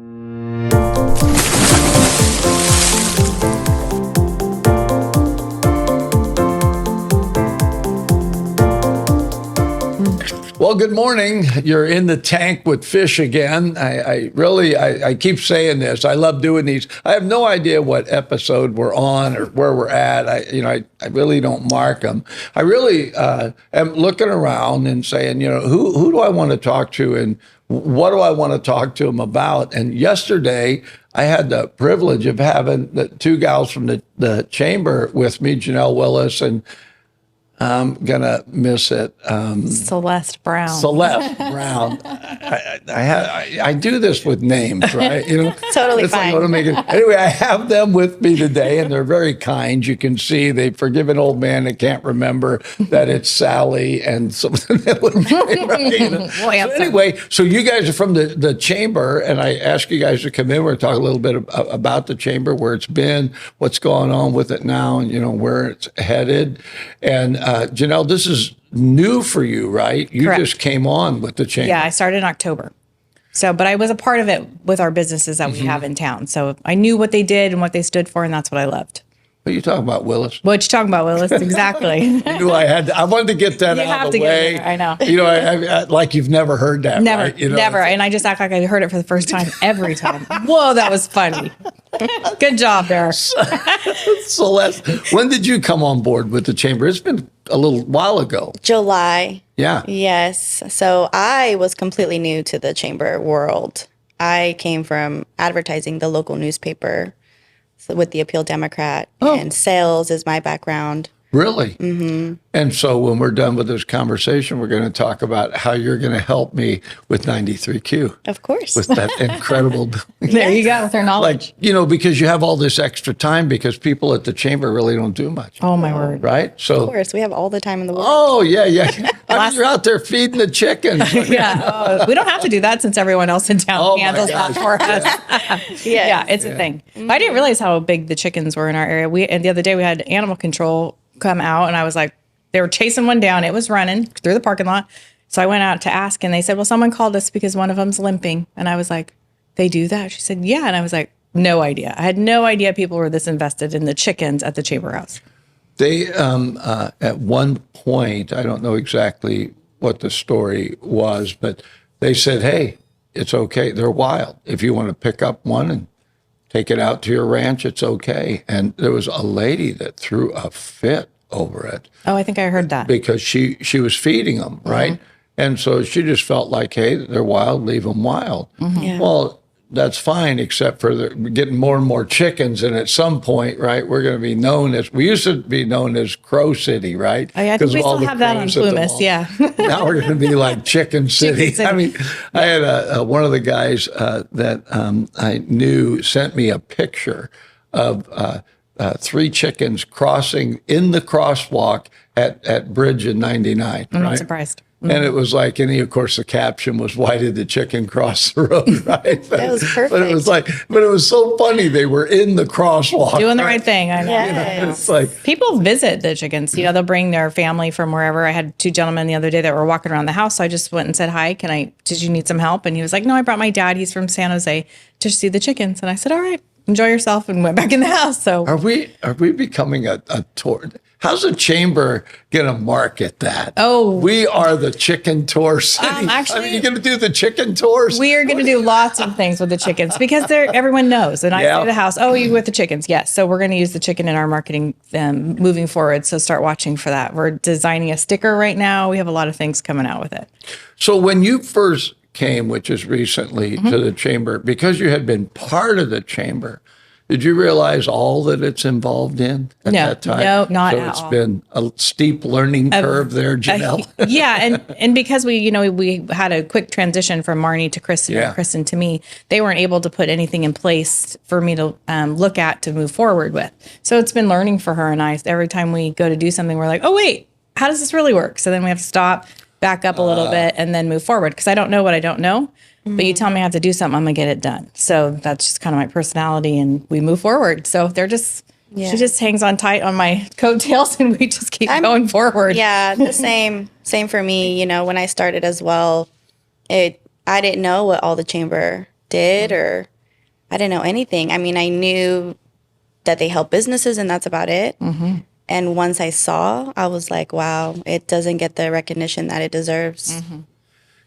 Well, good morning. You're in the tank with fish again. I keep saying this. I love doing these. I have no idea what episode we're on or where we're at. I really don't mark them. I really am looking around and saying, who do I want to talk to and what do I want to talk to them about? And yesterday, I had the privilege of having the two gals from the chamber with me, Janell, Willis, and I'm going to miss it. Celeste Brown. Celeste Brown. I do this with names, right? Totally it's fine. Anyway, I have them with me today, and they're very kind. You can see they forgive an old man that can't remember that it's Sally and something that would be right. So anyway, so you guys are from the chamber, and I asked you guys to come in. We're going to talk a little bit about the chamber, where it's been, what's going on with it now, and where it's headed. And Janell, this is new for you, right? You Correct. just came on with the chamber. Yeah, I started in October. But I was a part of it with our businesses that we have in town. So I knew what they did and what they stood for, and that's what I loved. What are you talking about, Willis? What you talking about, Willis? Exactly. You knew I wanted to get that out of the way. I know. I like you've never heard that, Never, right? never. And I just act like I heard it for the first time every time. Whoa, that was funny. Good job there. Celeste, when did you come on board with the chamber? It's been a little while ago. July. Yeah. Yes. So I was completely new to the chamber world. I came from advertising, the local newspaper, with the Appeal Democrat, and sales is my background. Really? Mm-hmm. And so when we're done with this conversation, we're going to talk about how you're going to help me with 93Q. Of course. With that incredible... There you go, with their knowledge. Because you have all this extra time because people at the chamber really don't do much. Oh, my word. Right? So, Of course. We have all the time in the world. Oh, yeah. I mean, you're out there feeding the chickens. Yeah. We don't have to do that since everyone else in town handles that for us. Yes. Yeah, it's a thing. But I didn't realize how big the chickens were in our area. And the other day we had animal control come out, and I was like, they were chasing one down. It was running through the parking lot. So I went out to ask, and they said, well, someone called us because one of them's limping. And I was like, they do that? She said, yeah. And I was like, no idea. I had no idea people were this invested in the chickens at the chamber house. They, at one point, I don't know exactly what the story was, but they said, hey, it's okay. They're wild. If you want to pick up one and take it out to your ranch, it's okay. And there was a lady that threw a fit over it. Oh, I think I heard that. Because she was feeding them, right? Mm-hmm. And so she just felt like, hey, they're wild, leave them wild. Mm-hmm. Yeah. Well, that's fine, except for getting more and more chickens. And at some point, right, we're going to be known as, we used to be known as Crow City, right? Oh, yeah, I think we still have that on Plumas, yeah. Now we're going to be like Chicken City. I mean, I had one of the guys that I knew sent me a picture of 3 chickens crossing in the crosswalk at Bridge in 99. I'm right? not surprised. And it was like, and of course, the caption was, "Why did the chicken cross the road?" Right? That was perfect. But it was so funny. They were in the crosswalk, doing the right thing. I know. Yes. It's like people visit the chickens. They'll bring their family from wherever. I had 2 gentlemen the other day that were walking around the house. So I just went and said, "Hi, did you need some help?" And he was like, "No, I brought my dad. He's from San Jose to see the chickens." And I said, "All right, enjoy yourself," and went back in the house. So are we becoming a tour? How's the chamber going to market that? Oh, we are the chicken tour city. Actually, you're going to do the chicken tours? We are going to do lots of things with the chickens because everyone knows. And I say to the house, "Oh, you with the chickens?" Yes. So we're going to use the chicken in our marketing moving forward. So start watching for that. We're designing a sticker right now. We have a lot of things coming out with it. So when you first came, which is recently, to the chamber, because you had been part of the chamber, did you realize all that it's involved in at that time? No, not at all. So it's been a steep learning curve there, Janell. Yeah, and because we had a quick transition from Marnie to Kristen and Kristen to me, they weren't able to put anything in place for me to look at to move forward with. So it's been learning for her and I. Every time we go to do something, we're like, oh, wait, how does this really work? So then we have to stop, back up a little bit, and then move forward because I don't know what I don't know. But you tell me I have to do something, I'm going to get it done. So that's just kind of my personality, and we move forward. So they're just, she just hangs on tight on my coattails, and we just keep going forward. Yeah, the same for me. When I started as well, I didn't know what all the chamber did, or I didn't know anything. I mean, I knew that they help businesses and that's about it. And once I saw, I was like, wow, it doesn't get the recognition that it deserves.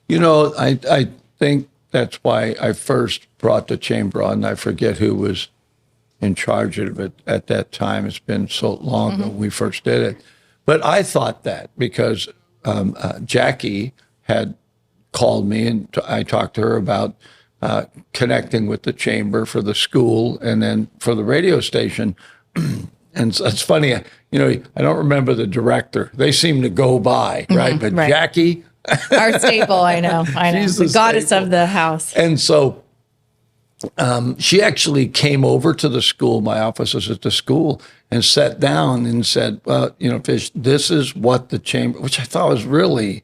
You know, I think that's why I first brought the chamber on. I forget who was in charge of it at that time. It's been so long ago we first did it. But I thought that because Jackie had called me and I talked to her about connecting with the chamber for the school and then for the radio station. And so it's funny, you know, I don't remember the director. They seem to go by, right? But right. Jackie, Our staple, I know. She's The the goddess staple. of the house. and so she actually came over to the school. My office was at the school and sat down and said, well, you know, Fish, this is what the chamber, which I thought was really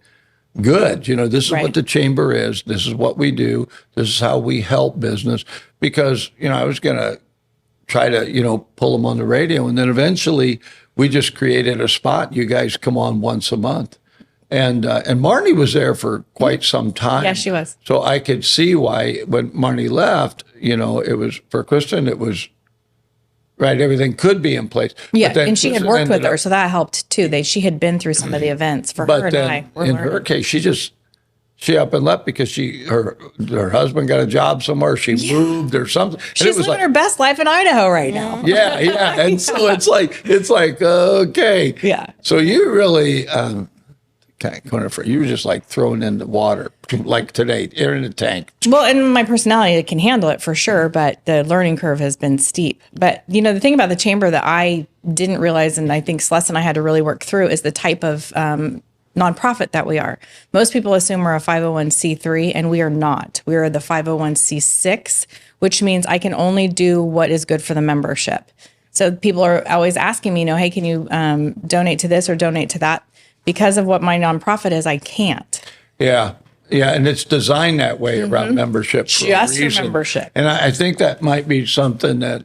good. You know, this is Right. what the chamber is. This is what we do. This is how we help business. Because, you know, I was going to try to, you know, pull them on the radio. And then eventually we just created a spot. You guys come on once a month. And Marnie was there for quite some time. Yeah, she was. So I could see why when Marnie left, you know, it was for Kristen, it was right. Everything could be in place. Yeah, But then and she had Kristen worked with ended her, up- so that helped too. She had been through some of the events for her But and then I. We're in learning. her case, she up and left because her husband got a job somewhere. She moved or something. And She's living her best life in Idaho right now. yeah. And so it's like okay. Yeah. So you really you were just like thrown in the water like today. You're in a tank. Well, and my personality can handle it for sure, but the learning curve has been steep. But, you know, the thing about the chamber that I didn't realize, and I think Celeste and I had to really work through, is the type of nonprofit that we are. Most people assume we're a 501c3, and we are not. We are the 501c6, which means I can only do what is good for the membership. So people are always asking me, you know, hey, can you donate to this or donate to that? Because of what my nonprofit is, I can't. Yeah. Yeah, and it's designed that way around membership. Just for reason. membership. And I think that might be something that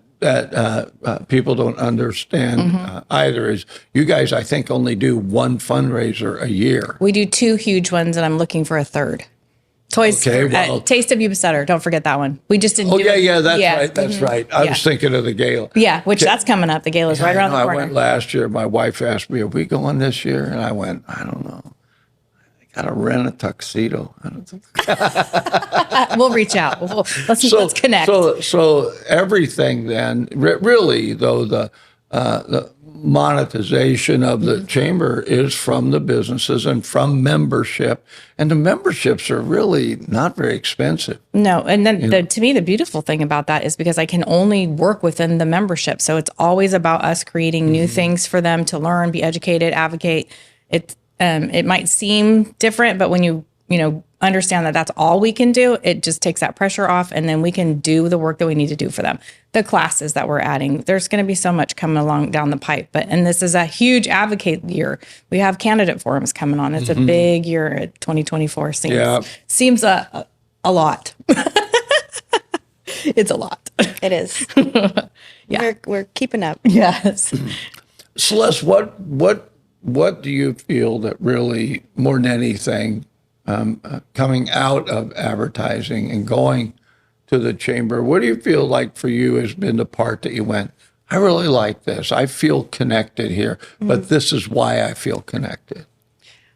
people don't understand either. Is you guys, I think, only do one fundraiser a year. We do 2 huge ones, and I'm looking for a third. Toys, Okay, well- Taste of Yuba-Sutter. Don't forget that one. We just didn't. Oh do yeah, it. yeah, that's right, that's right. I was thinking of the gala. Yeah, which that's coming up. The gala's right around the I corner. went last year. My wife asked me, "Are we going this year?" And I went, "I don't know. I got to rent a tuxedo." I don't think. We'll reach out. Let's connect. So everything then, really though, the monetization of the chamber is from the businesses and from membership, and the memberships are really not very expensive. No, and then to me, the beautiful thing about that is because I can only work within the membership. So it's always about us creating new things for them to learn, be educated, advocate. It might seem different, but when you understand that that's all we can do, it just takes that pressure off, and then we can do the work that we need to do for them. The classes that we're adding, there's going to be so much coming along down the pipe. And this is a huge advocate year. We have candidate forums coming on. It's a big year at 2024. Seems a lot. It's a lot. It is. Yeah. We're keeping up. Yes. Celeste, what do you feel that really, more than anything, coming out of advertising and going to the chamber, what do you feel like for you has been the part that you went, I really like this. I feel connected here, but this is why I feel connected?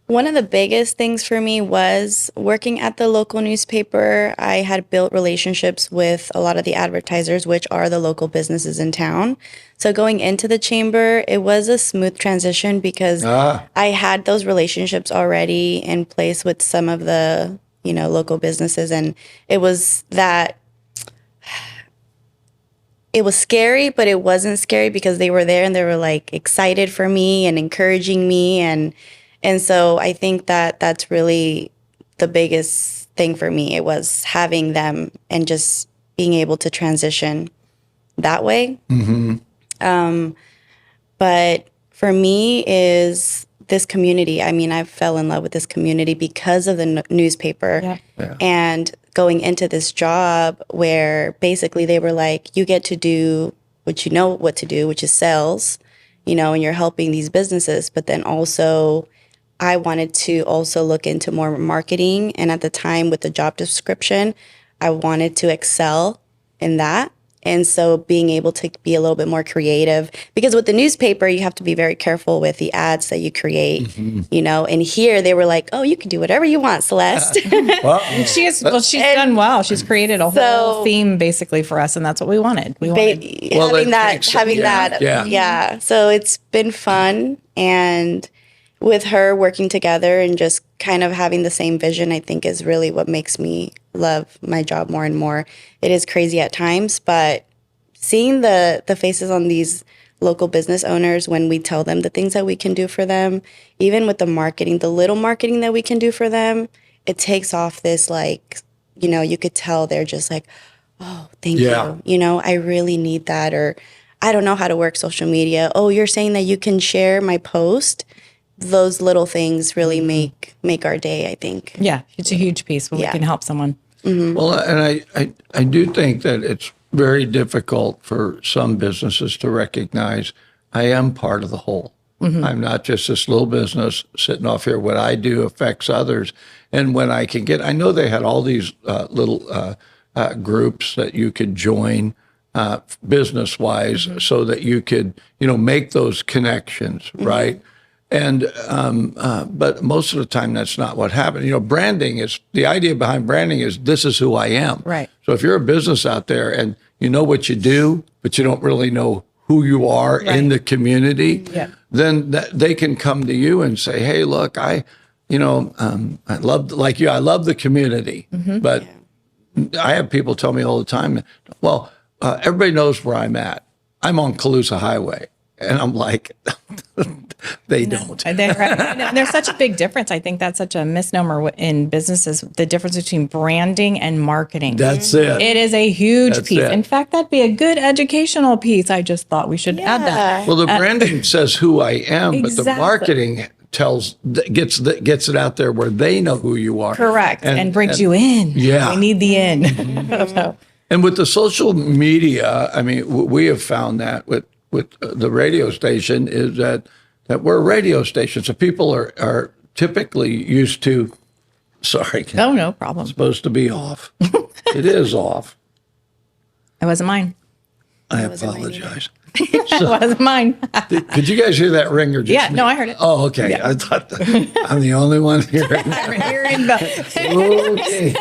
One of the biggest things for me was working at the local newspaper. I had built relationships with a lot of the advertisers, which are the local businesses in town. So going into the chamber, it was a smooth transition because I had those relationships already in place with some of the, local businesses. And it was it was scary, but it wasn't scary because they were there and they were like excited for me and encouraging me. And so I think that that's really the biggest thing for me. It was having them and just being able to transition that way. But for me is this community. I mean, I fell in love with this community because of the newspaper and going into this job where basically they were like, you get to do what you know what to do, which is sales, and you're helping these businesses. But then also I wanted to also look into more marketing. And at the time with the job description, I wanted to excel in that. And so being able to be a little bit more creative, because with the newspaper, you have to be very careful with the ads that you create, you know, and here they were like, oh, you can do whatever you want, Celeste. Well, She's done well. She's created a whole theme basically for us, and that's what we wanted. We wanted Yeah. So it's been fun, and with her working together and just kind of having the same vision, I think is really what makes me love my job more and more. It is crazy at times, but seeing the faces on these local business owners when we tell them the things that we can do for them, even with the marketing, the little marketing that we can do for them, it takes off this, like, you know, you could tell they're just like, oh, thank you. You know, I really need that. Or I don't know how to work social media. Oh, you're saying that you can share my post? Those little things really make our day, I think. Yeah, it's a huge piece when we can help someone. Well, and I do think that it's very difficult for some businesses to recognize I am part of the whole. I'm not just this little business sitting off here. What I do affects others. And when I can get, I know they had all these little groups that you could join business-wise so that you could, you know, make those connections, right? And but most of the time, that's not what happened. You know, branding is the idea behind branding is this is who I am. Right. So if you're a business out there and you know what you do, but you don't really know who you are in the community, then they can come to you and say, "Hey, look, I love like you. I love the community, but I have people tell me all the time, well, everybody knows where I'm at. I'm on Calusa Highway." And I'm like, they don't. There's such a big difference. I think that's such a misnomer in businesses, the difference between branding and marketing. That's it. It is a huge piece. In fact, that'd be a good educational piece. I just thought we should add that. Well, the branding says who I am, but the marketing gets it out there where they know who you are. Correct. And brings you in. Yeah. We need the in. And with the social media, I mean, we have found that with the radio station is that we're a radio station. So people are typically used to, sorry. Oh, no problem. It's supposed to be off. It is off. It wasn't mine. I apologize. It wasn't mine. Could you guys hear that ring or just me? No, I heard it. Oh, okay. Yeah. I thought I'm the only one hearing that. Okay.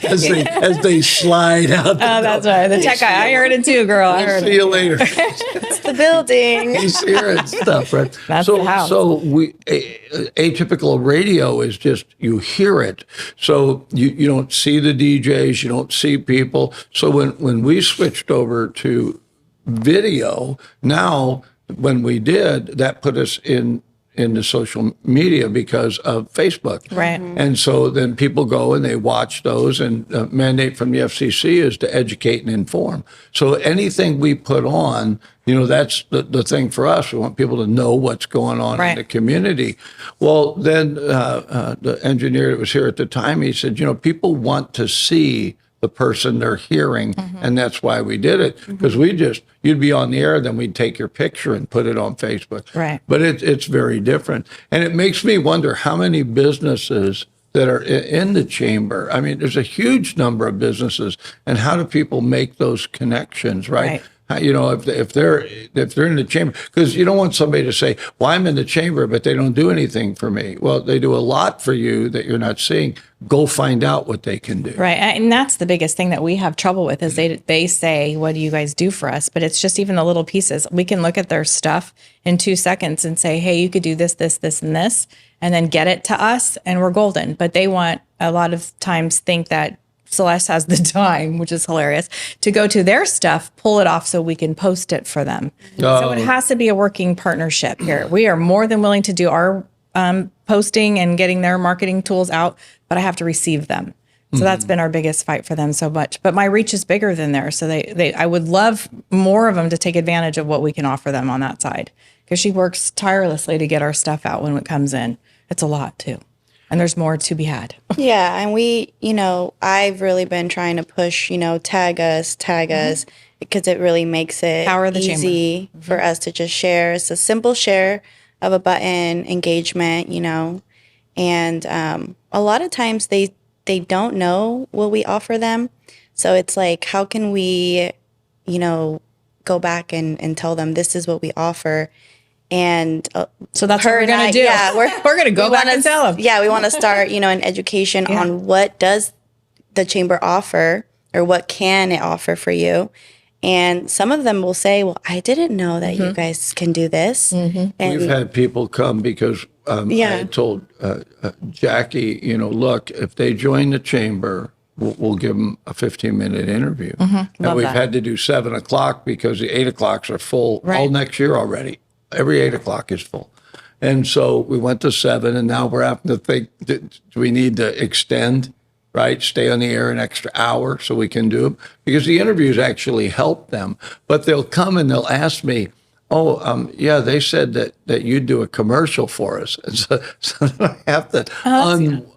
as they slide out. Oh, that's right. The tech guy. I heard it too, girl. I heard it. See you later. It's the building. He's hearing stuff, right? That's the house. So atypical radio is just you hear it. So you don't see the DJs, you don't see people. So when we switched over to video, now when we did, that put us into social media because of Facebook. Right. And so then people go and they watch those, and the mandate from the FCC is to educate and inform. So anything we put on, you know, that's the thing for us. We want people to know what's going on in the community. Well, then the engineer that was here at the time, he said, you know, people want to see the person they're hearing, and that's why we did it, because you'd be on the air, then we'd take your picture and put it on Facebook. Right. But it's very different. And it makes me wonder how many businesses that are in the chamber. I mean, there's a huge number of businesses, and how do people make those connections, right? You know, if they're in the chamber, because you don't want somebody to say, well, I'm in the chamber, but they don't do anything for me. Well, they do a lot for you that you're not seeing. Go find out what they can do. Right. And that's the biggest thing that we have trouble with is they say, what do you guys do for us? But it's just even the little pieces. We can look at their stuff in 2 seconds and say, hey, you could do this, this, this, and this, and then get it to us, and we're golden. But they want a lot of times think that Celeste has the time, which is hilarious, to go to their stuff, pull it off so we can post it for them. So it has to be a working partnership here. We are more than willing to do our posting and getting their marketing tools out, but I have to receive them. So that's been our biggest fight for them so much. But my reach is bigger than theirs. So I would love more of them to take advantage of what we can offer them on that side, because she works tirelessly to get our stuff out when it comes in. It's a lot too. And there's more to be had. Yeah. And we, you know, I've really been trying to push, you know, tag us, because it really makes it easy for us to just share. It's a simple share of a button, engagement, you know. And a lot of times they they don't know what we offer them. So it's like, how can we, go back and tell them this is what we offer? And so that's what we're going to do. Yeah, we're going to go back and tell them. Yeah, we want to start, an education on what does the chamber offer, or what can it offer for you. And some of them will say, well, I didn't know that you guys can do this. And We've had people come because I told Jackie, look, if they join the chamber, we'll give them a 15-minute interview. And we've had to do 7 o'clock because the 8 o'clocks are full all next year already. Every 8 o'clock is full. And so we went to 7, and now we're having to think, do we need to extend, right? Stay on the air an extra hour so we can do them? Because the interviews actually help them. But they'll come and they'll ask me, they said that you'd do a commercial for us. And so I have to.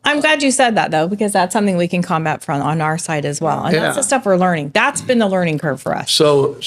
I'm glad you said that, though, because that's something we can combat on our side as well. And that's the stuff we're learning. That's been the learning curve for us. So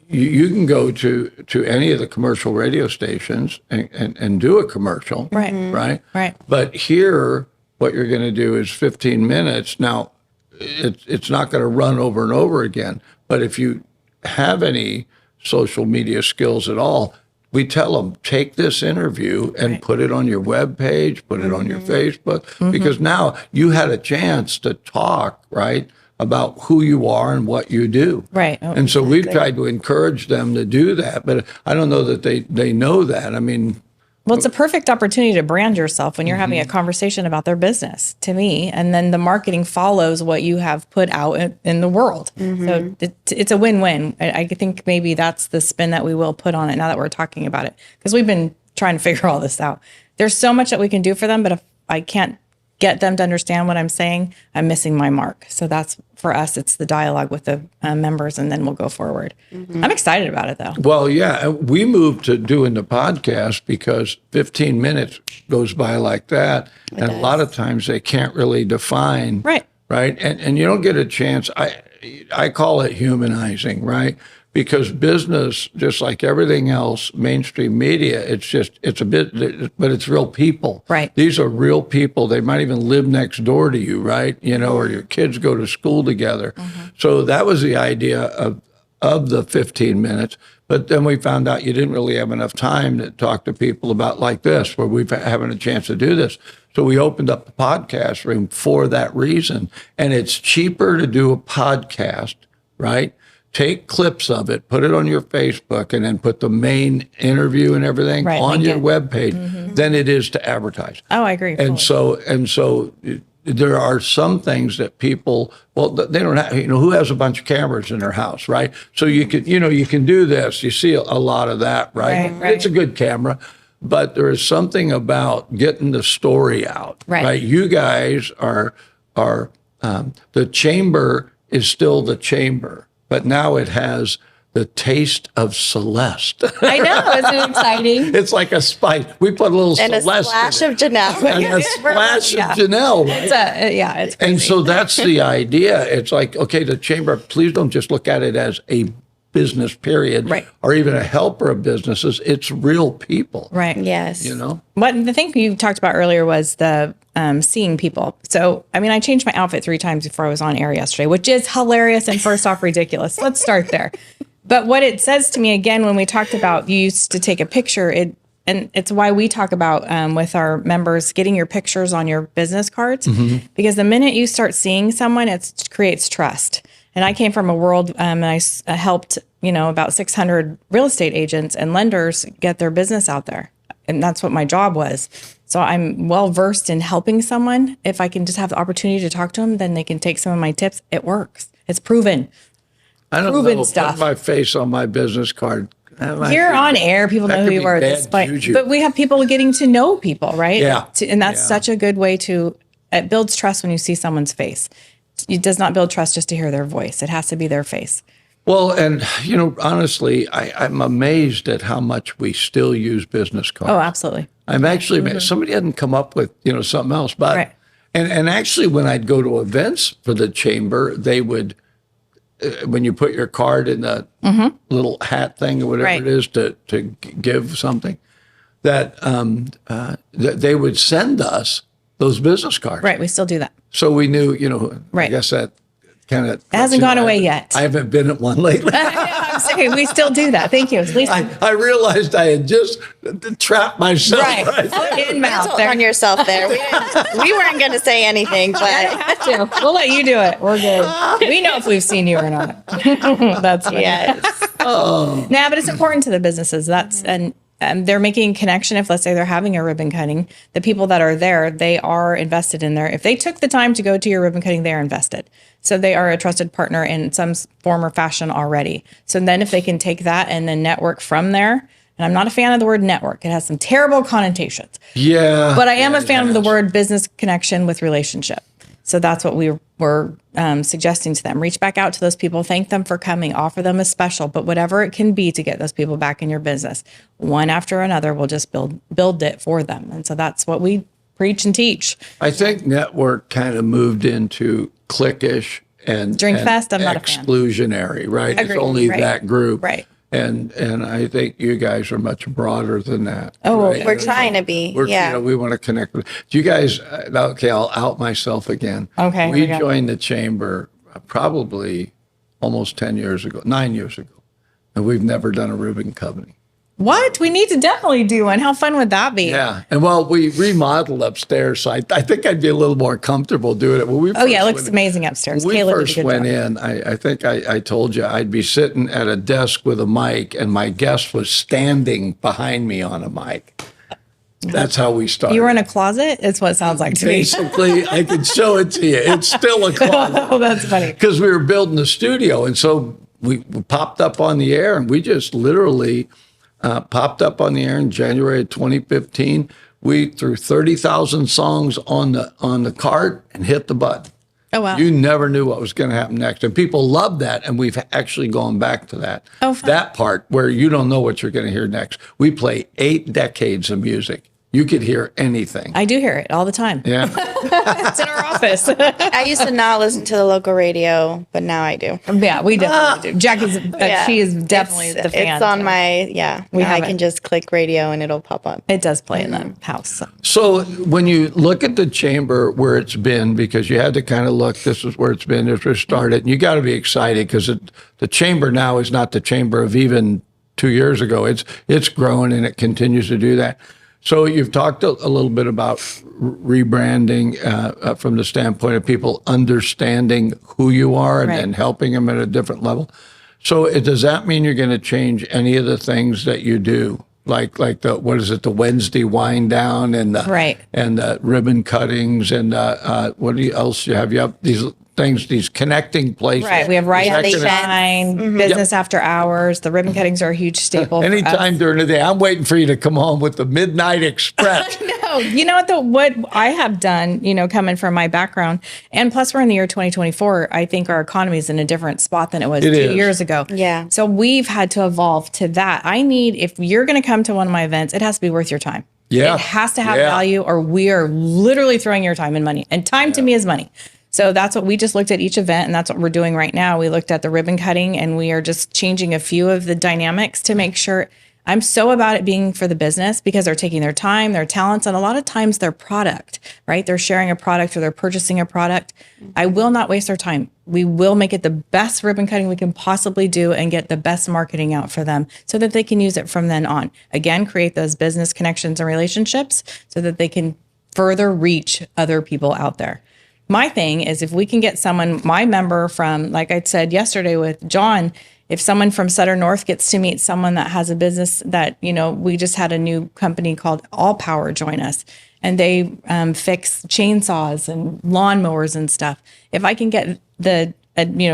you can go to any of the commercial radio stations and do a commercial. Right. But here, what you're going to do is 15 minutes. Now, it's not going to run over and over again. But if you have any social media skills at all, we tell them, take this interview and put it on your web page, put it on your Facebook, because now you had a chance to talk, right, about who you are and what you do. Right. And so we've tried to encourage them to do that, but I don't know that they know that. I mean, well, it's a perfect opportunity to brand yourself when you're having a conversation about their business, to me. And then the marketing follows what you have put out in the world. So it's a win-win. I think maybe that's the spin that we will put on it now that we're talking about it. Because we've been trying to figure all this out. There's so much that we can do for them, but if I can't get them to understand what I'm saying, I'm missing my mark. So that's, for us, it's the dialogue with the members, and then we'll go forward. I'm excited about it, though. Well, yeah, we moved to doing the podcast because 15 minutes goes by like that. And a lot of times they can't really define. Right. And you don't get a chance. I call it humanizing, right? Because business, just like everything else, mainstream media, it's a bit, but it's real people. Right. These are real people. They might even live next door to you, right? Or your kids go to school together. So that was the idea of the 15 minutes. But then we found out you didn't really have enough time to talk to people about like this, where we've having a chance to do this. So we opened up the podcast room for that reason. And it's cheaper to do a podcast, right? Take clips of it, put it on your Facebook, and then put the main interview and everything on your webpage than it is to advertise. Oh, I agree. And so there are some things that people, they don't have, who has a bunch of cameras in their house, right? So you can do this. You see a lot of that, right? It's a good camera. But there is something about getting the story out, right? You guys are the chamber is still the chamber. But now it has the taste of Celeste. I know, isn't it exciting? It's like a spice. We put a little and Celeste a splash of Janell. and a splash of Janell. Right? It's crazy. And so that's the idea. It's like, okay, the chamber, please don't just look at it as a business period, or even a helper of businesses. It's real people. Right. Yes. What the thing you talked about earlier was the seeing people. So, I changed my outfit 3 times before I was on air yesterday, which is hilarious and first off ridiculous. Let's start there. But what it says to me, again, when we talked about you used to take a picture, and it's why we talk about with our members getting your pictures on your business cards, because the minute you start seeing someone, it creates trust. And I came from a world, and I helped, about 600 real estate agents and lenders get their business out there. And that's what my job was. So I'm well versed in helping someone. If I can just have the opportunity to talk to them, then they can take some of my tips. It works. It's proven. I don't know. Put my face on my business card. You're on air. People know who you are at this point. But we have people getting to know people, right? Yeah. And that's such a good way it builds trust when you see someone's face. It does not build trust just to hear their voice. It has to be their face. Well, and, honestly, I'm amazed at how much we still use business cards. Oh, absolutely. I'm actually, somebody hadn't come up with, something else. But, and actually, when I'd go to events for the chamber, they would, when you put your card in the little hat thing or whatever it is to give something, that they would send us those business cards. Right. We still do that. So we knew, you know, I Right. guess that kind of... It hasn't gone away yet. I haven't been at one lately. I'm saying we still do that. Thank you. At least I realized I had just trapped myself. right. Right. Foot in mouth Told there. on yourself there. We weren't going to say anything, but Have to. We'll let you do it. We're good. We know if we've seen you or not. That's funny. yes. Nah, but it's important to the businesses. That's and they're making a connection. If let's say they're having a ribbon cutting, the people that are there, they are invested in there. If they took the time to go to your ribbon cutting, they are invested. So they are a trusted partner in some form or fashion already. So then if they can take that and then network from there, and I'm not a fan of the word network. It has some terrible connotations. Yeah. But I am a fan of the Yes. word business connection with relationship. So that's what we were suggesting to them. Reach back out to those people, thank them for coming, offer them a special, but whatever it can be to get those people back in your business. One after another, we'll just build it for them. And so that's what we preach and teach. I think network kind of moved into cliquish and Drink and fest, I'm not a fan. exclusionary, right? Agreed, It's only right. that group. Right. And I think you guys are much broader than that. Oh, right? We're trying to be. We're, Yeah. you know, we want to connect with do you guys. Okay, I'll out myself again. Okay, here we we go. joined the chamber probably almost 9 years ago, and we've never done a ribbon cutting. What? We need to definitely do one. How fun would that be? Yeah, and well, we remodeled upstairs, so I think I'd be a little more comfortable doing it. When we Oh, yeah. It first looks went- amazing upstairs. When we Caleb did a first good went job. in, I think I told you I'd be sitting at a desk with a mic, and my guest was standing behind me on a mic. That's how we started. You were in a closet? It's what it sounds like to me. Basically, I can show it to you. It's still a closet Oh, that's funny. because we were building the studio, and so we popped up on the air, and we just literally popped up on the air in January of 2015. We threw 30,000 songs on the cart and hit the button. Oh, wow. You never knew what was going to happen next. And people love that. And we've actually gone back to that. Oh, fun. That part where you don't know what you're going to hear next. We play 8 decades of music. You could hear anything. I do hear it all the time. Yeah. It's in our office. I used to not listen to the local radio, but now I do. Yeah, we definitely do. Jackie's, Yeah. she is definitely the fan. It's on so my, now I have can it. just click radio and it'll pop up. It does play in the house. So. So when you look at the chamber where it's been, because you had to kind of look, this is where it's been, this is where it started, and you got to be excited because the chamber now is not the chamber of even 2 years ago. It's growing and it continues to do that. So you've talked a little bit about rebranding from the standpoint of people understanding who you are Right. and helping them at a different level. So does that mean you're going to change any of the things that you do? Like the what is it, the Wednesday wind down and the Right. and the ribbon cuttings and what else you have? You have these things, these connecting places. Right. We have Is Rise that and gonna- Shine, business after hours. The ribbon cuttings are a huge staple. for us. Anytime during the day, I'm waiting for you to come home with the Midnight Express. No, you know what I have done, coming from my background, and plus we're in the year 2024, I think our economy is in a different spot than it was It 2 is. years ago. Yeah. So we've had to evolve to that. If you're going to come to one of my events, it has to be worth your time. Yeah. It has to have Yeah. value, or we are literally throwing your time and money. And time to me is money. So that's what we just looked at each event, and that's what we're doing right now. We looked at the ribbon cutting, and we are just changing a few of the dynamics to make sure. I'm so about it being for the business because they're taking their time, their talents, and a lot of times their product, right? They're sharing a product or they're purchasing a product. I will not waste their time. We will make it the best ribbon cutting we can possibly do and get the best marketing out for them so that they can use it from then on. Again, create those business connections and relationships so that they can further reach other people out there. My thing is if we can get my member from, like I said yesterday with John, if someone from Sutter North gets to meet someone that has a business that, we just had a new company called All Power join us, and they fix chainsaws and lawnmowers and stuff. If I can get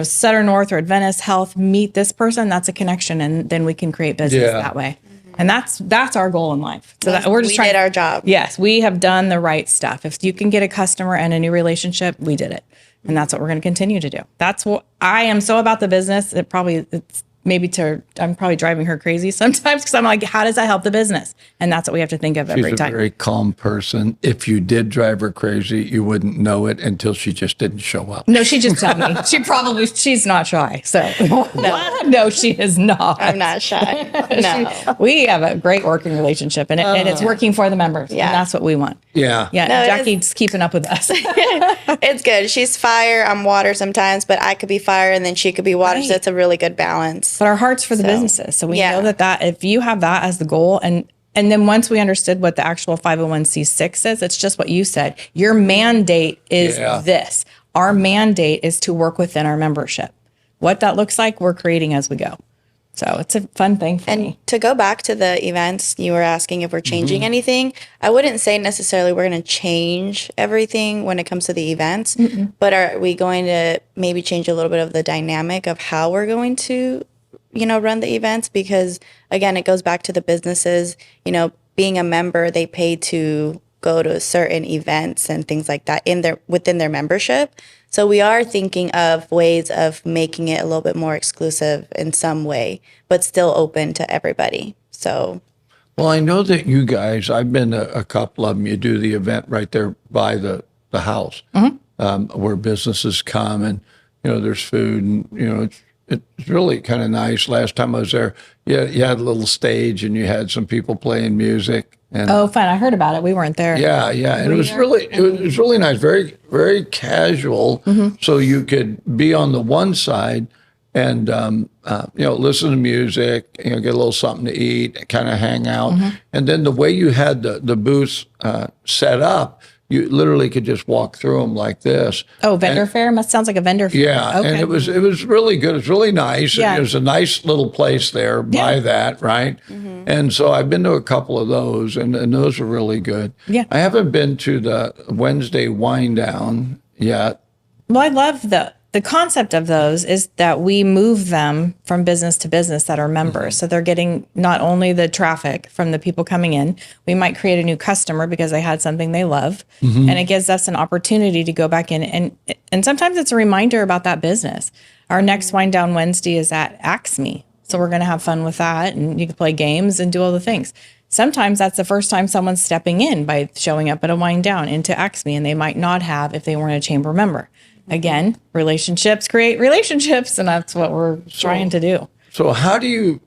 Sutter North or Adventist Health meet this person, that's a connection, and then we can create business Yeah. that way. And that's our goal in life. So that we're just We trying did our job. Yes, we have done the right stuff. If you can get a customer and a new relationship, we did it. And that's what we're going to continue to do. That's what I am so about the business. It's I'm probably driving her crazy sometimes because I'm like, how does that help the business? And that's what we have to think of every She's a time. very calm person. If you did drive her crazy, you wouldn't know it until she just didn't show up. No, she just told me. She's not shy. So no, she is not. I'm not shy. No. We have a great working relationship and it's working for the members. Yeah. And that's what we want. Yeah. Yeah. No, and it Jackie's keeping up with us. It's good. She's fire. I'm water sometimes, but I could be fire and then she could be water. So Right. it's a really good balance. But our heart's for the businesses. So we yeah. know that if you have that as the goal and then once we understood what the actual 501c6 is, it's just what you said. Your mandate is this. Our mandate is to work within our membership. What that looks like, we're creating as we go. So it's a fun thing for me. To go back to the events, you were asking if we're changing anything. I wouldn't say necessarily we're going to change everything when it comes to the events, but are we going to maybe change a little bit of the dynamic of how we're going to, run the events? Because again, it goes back to the businesses, being a member, they pay to go to certain events and things like that within their membership. So we are thinking of ways of making it a little bit more exclusive in some way, but still open to everybody. So, Well, I know that you guys, I've been to a couple of them. You do the event right there by the house where businesses come and, there's food and, it's really kind of nice. Last time I was there, you had a little stage and you had some people playing music. And Oh, fun. I heard about it. We weren't there. yeah. And it was really nice, very, very casual. So you could be on the one side and, listen to music, get a little something to eat, kind of hang out. And then the way you had the booths set up, you literally could just walk through them like this. Oh, vendor fair? Sounds like a vendor fair. Yeah, Okay. and it was really good. It was really nice. Yeah. It was a nice little place there by that, right? And so I've been to a couple of those, and those were really good. Yeah. I haven't been to the Wednesday wind down yet. Well, I love the concept of those is that we move them from business to business that are members. So they're getting not only the traffic from the people coming in, we might create a new customer because they had something they love. And it gives us an opportunity to go back in and sometimes it's a reminder about that business. Our next Wind Down Wednesday is at Axe Me. So we're going to have fun with that and you can play games and do all the things. Sometimes that's the first time someone's stepping in by showing up at a wind down into Axe Me and they might not have if they weren't a chamber member. Again, relationships create relationships, and that's what we're trying to do. So how do you?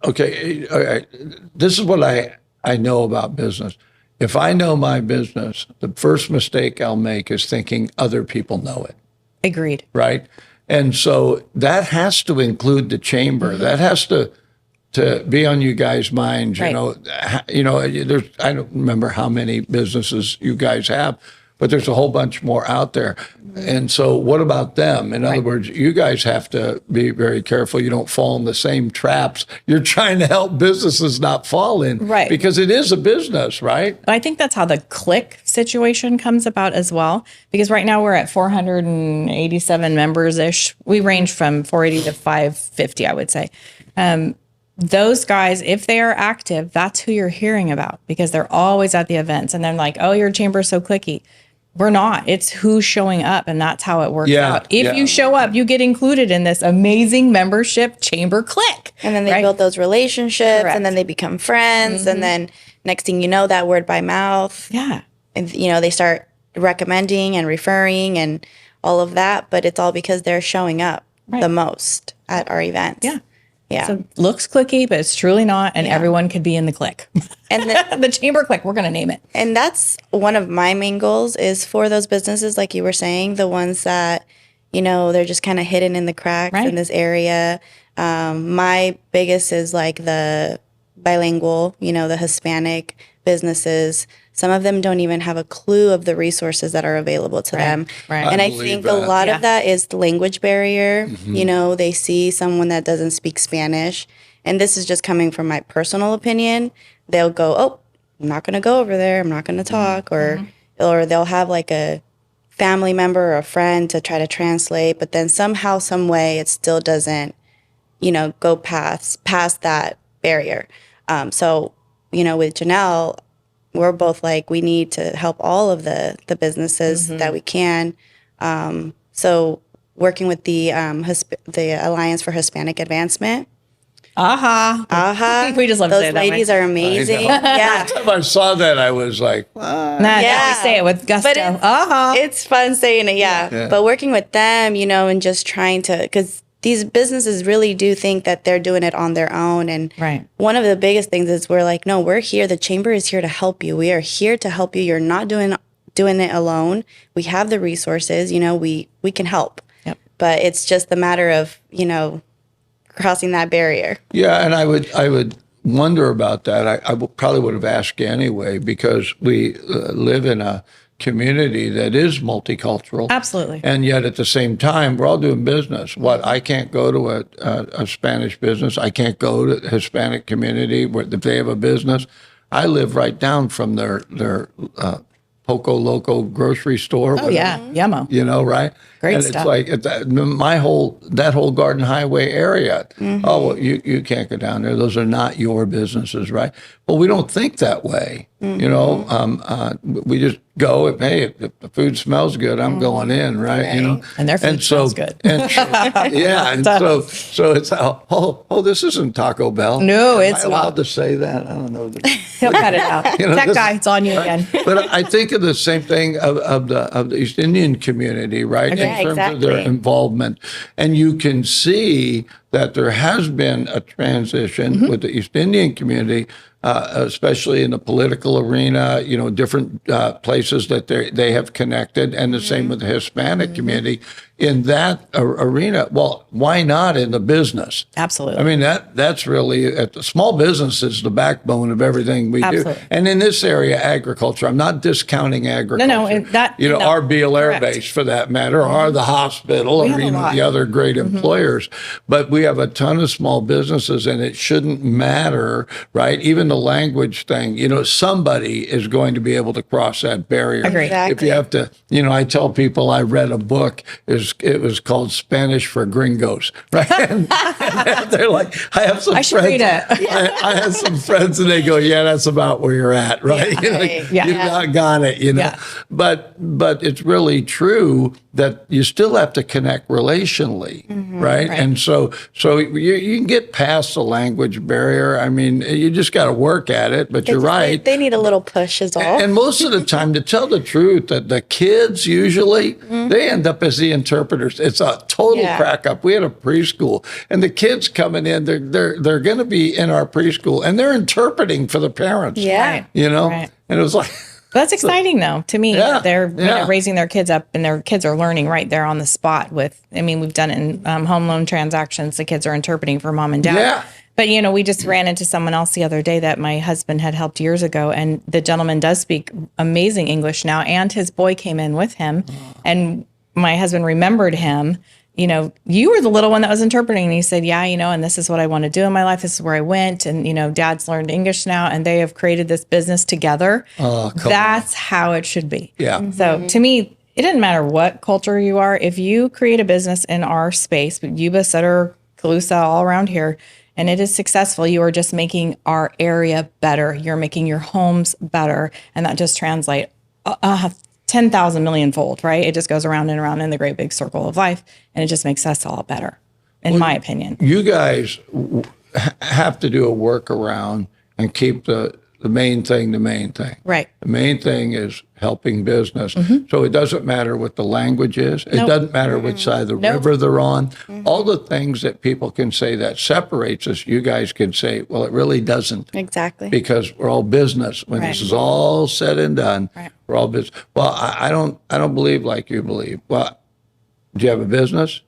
Okay, all right, this is what I know about business. If I know my business, the first mistake I'll make is thinking other people know it. Agreed. Right. And so that has to include the chamber. That has to be on you guys' minds. Right. There's, I don't remember how many businesses you guys have, but there's a whole bunch more out there. And so what about them? In other words, you guys have to be very careful you don't fall in the same traps you're trying to help businesses not fall in. Right. Because it is a business, right? But I think that's how the click situation comes about as well. Because right now we're at 487 members-ish. We range from 480 to 550, I would say. Those guys, if they are active, that's who you're hearing about because they're always at the events. And they're like, oh, your chamber's so clicky. We're not. It's who's showing up, and that's how it works out. If you show up, you get included in this amazing membership chamber click. And then they build those relationships, Correct. and then they become friends, and then next thing you know, that word by mouth. Yeah. And, they start recommending and referring and all of that, but it's all because they're showing up the most at our events. Yeah. Yeah. So it looks clicky, but it's truly not, and everyone could be in the click. And the chamber click, we're going to name it. And that's one of my main goals is for those businesses, like you were saying, the ones that, they're just kind of hidden in the cracks in this area. My biggest is like the bilingual, the Hispanic businesses. Some of them don't even have a clue of the resources that are available to them. Right. And I believe think a that. lot of that is the language barrier. They see someone that doesn't speak Spanish. And this is just coming from my personal opinion. They'll go, oh, I'm not going to go over there. I'm not going to talk. Or they'll have like a family member or a friend to try to translate. But then somehow, some way, it still doesn't, go past that barrier. So, with Janell, we're both like, we need to help all of the businesses that we can. So working with the Alliance for Hispanic Advancement. We just love to say Those it that way. ladies are amazing. Yeah. Every time I saw that, I was like, Nah, we say it with gusto. But it's fun saying it, yeah. But working with them, and just trying to, because these businesses really do think that they're doing it on their own. And one of the biggest things is we're like, no, we're here. The chamber is here to help you. We are here to help you. You're not doing it alone. We have the resources, we can help. Yep. But it's just a matter of, crossing that barrier. Yeah, and I would wonder about that. I probably would have asked anyway, because we live in a community that is multicultural. Absolutely. And yet at the same time, we're all doing business. What, I can't go to a Spanish business. I can't go to the Hispanic community where if they have a business. I live right down from their Poco Loco grocery store. Oh, yeah. Yummo. Right? Great and stuff. It's like that whole Garden Highway area. Oh, well, you can't go down there. Those are not your businesses, right? Well, we don't think that way. We just go, hey, if the food smells good, I'm going in, right? And their food smells good. And so it's, this isn't Taco Bell. No, Am it's I allowed not. to say that? I don't know. He'll cut it out. That guy, it's on you again. But I think of the same thing of the East Indian community, right? Okay. In terms of their involvement. And you can see that there has been a transition with the East Indian community, especially in the political arena, different places that they have connected, and the same with the Hispanic community in that arena. Well, why not in the business? Absolutely. I mean, that's really, the small business is the backbone of everything we do. And in this area, agriculture, I'm not discounting agriculture. Our Beale Air Base, for that matter, or the hospital, or the other great employers. But we have a ton of small businesses, and it shouldn't matter, right? Even the language thing, somebody is going to be able to cross that barrier. Agreed. Exactly. If you have to, I tell people I read a book, it was called Spanish for Gringos, right? And they're like, I have some friends. Read it. I have some friends, and they go, yeah, that's about where you're at, right? You've not got it, Yeah. But it's really true that you still have to connect relationally, right? And so you can get past the language barrier. I mean, you just got to work at it, but you're right. They need a little push is all. And most of the time, to tell the truth, that the kids usually, they end up as the interpreters. It's a total crack up. We had a preschool, and the kids coming in, they're going to be in our preschool, and they're interpreting for the parents. Yeah. Right. And it was like... That's exciting, though, to me. Yeah, They're raising their kids up, and their kids are learning right there on the spot. We've done it in home loan transactions. The kids are interpreting for mom and dad. Yeah. But, we just ran into someone else the other day that my husband had helped years ago, and the gentleman does speak amazing English now, and his boy came in with him, and my husband remembered him. You were the little one that was interpreting. And he said, yeah, and this is what I want to do in my life. This is where I went. And, dad's learned English now, and they have created this business together. That's how it should be. Yeah. So to me, it doesn't matter what culture you are. If you create a business in our space, Yuba-Sutter, Calusa, all around here, and it is successful, you are just making our area better. You're making your homes better. And that just translates 10,000 million fold, right? It just goes around and around in the great big circle of life, and it just makes us all better, in my opinion. You guys have to do a workaround and keep the main thing the main thing. Right. The main thing is helping business. So it doesn't matter what the language is. It doesn't matter which side of the river they're on. All the things that people can say that separates us, you guys can say, well, it really doesn't. Exactly. Because we're all business. When this is all said and done, we're all business. Well, I don't believe like you believe. Well, do you have a business?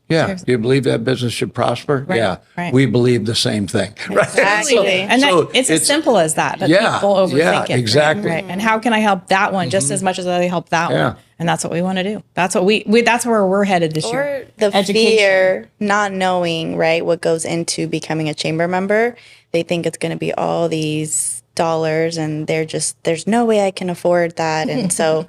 Yeah. Sure. Do you believe that business should prosper? Right. Yeah. Right. We believe the same thing. Right. Exactly. And it's as simple as that. But people overthink it. Exactly. Right? And how can I help that one just as much as I help that one? And that's what we want to do. That's what that's where we're headed this year. Or the fear, not knowing, right, what goes into becoming a chamber member. They think it's going to be all these dollars, and there's no way I can afford that. And so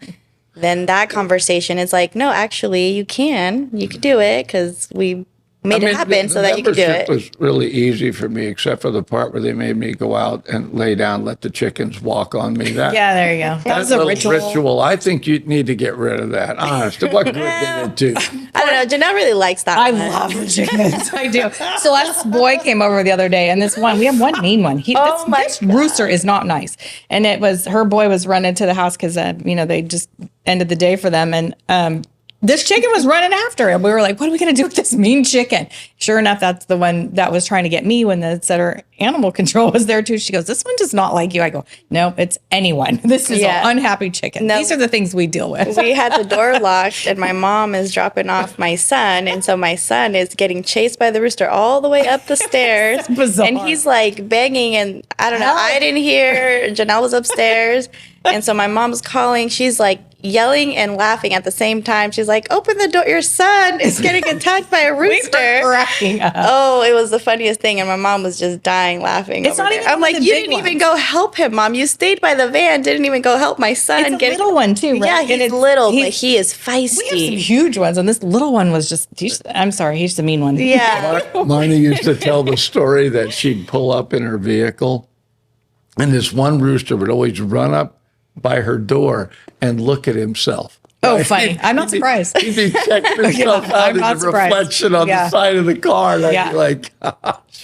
then that conversation is like, no, actually you could do it, because we made it happen so that you could do membership it. was really easy for me, except for the part where they made me go out and lay down, let the chickens walk on me. That, Yeah, there you go. That was a little ritual. I think you need to get rid of that. Honestly, what good did it do? I don't know. Janelle really likes that I one. love the chickens. I do. Celeste's boy came over the other day, and we have one mean one. This rooster is not nice. And her boy was running to the house because, they just ended the day for them. And this chicken was running after him. We were like, what are we going to do with this mean chicken? Sure enough, that's the one that was trying to get me when the setter animal control was there too. She goes, this one does not like you. I go, no, it's anyone. This is an unhappy chicken. No, these are the things we deal with. We had the door locked and my mom is dropping off my son. And so my son is getting chased by the rooster all the way up the stairs. Bizarre. And he's like banging and I don't know. I didn't hear. Janelle was upstairs. And so my mom's calling. She's like yelling and laughing at the same time. She's like, open the door. Your son is getting attacked by a rooster. Cracking up. Oh, it was the funniest thing. And my mom was just dying laughing. It's not even I'm like, the you big didn't even ones. go help him, Mom. You stayed by the van, didn't even go help my son. It's a little one too, right? Yeah, And he's it's- little, but he is We have some feisty. huge ones, and this little one was I'm sorry, he's the mean one. Yeah. Marnie used to tell the story that she'd pull up in her vehicle, and this one rooster would always run up by her door and look at himself. Oh, Right? funny. I'm not surprised. He'd be checking himself Yeah, out I'm in not the surprised. reflection on Yeah. the side of the car. And I'd Yeah. be like,